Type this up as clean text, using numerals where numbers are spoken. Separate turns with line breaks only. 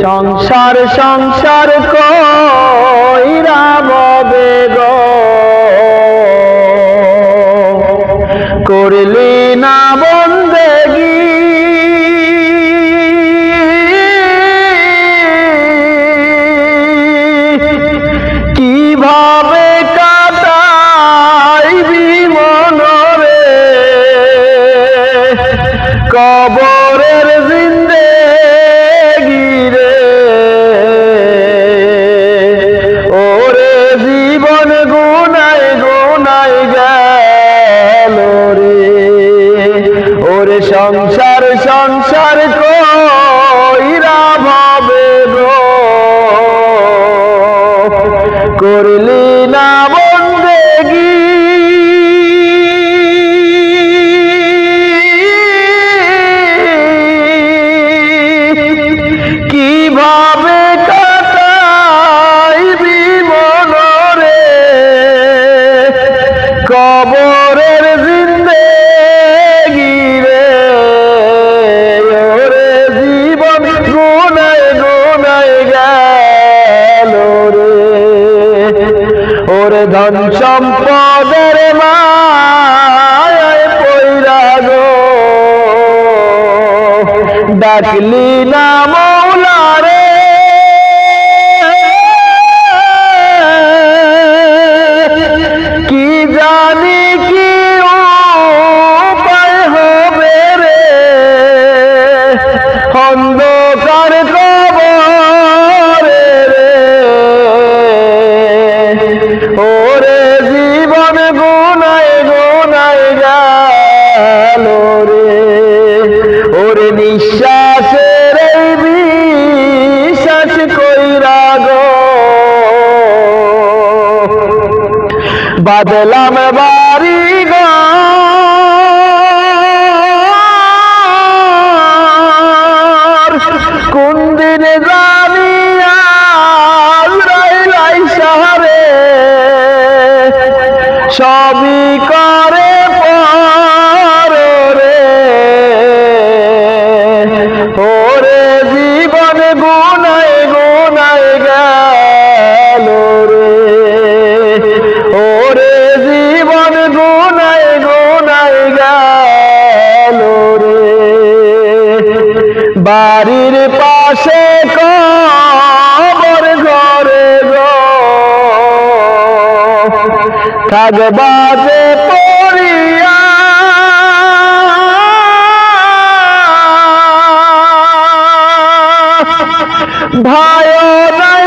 সংসার সংসার কইরা ববে গো করলি না বন্দেগি কিভাবে কাটাইবি মনরে কবরের জিন্দেগি রে ওরে জীবন গুনায় গুনায় গেল রে ওরে সংসার সংসার কইরা ভাবে গো করলি না বন্দেগি কিভাবে কাটাইবি মনরে কবরের জিন্দেগি রে ওরে জীবন গুনায় গুনায় গেল রে ওরে ধন সম্পদের মায়ায় পইরা গো ডাকলি না মৌলা রে কি জানি কি উপায় হবে রে অন্ধকার কবরে রে ওরে জীবন গুনায় গুনায় গেল রে ওরে নিঃশ্বাসের এই বিশ্বাস কইরা গো বাদলাম বাড়ি ঘর কোন দিনে জানি আজরাইল শহরে সবই করে পর রে ওরে জীবন গুনায় গুনায় গেল রে ওরে জীবন গুনায় গুনায় গেল রে বাড়ির পাশে কবর ঘরে গো থাকবা যে পড়িয়া ভাই নাই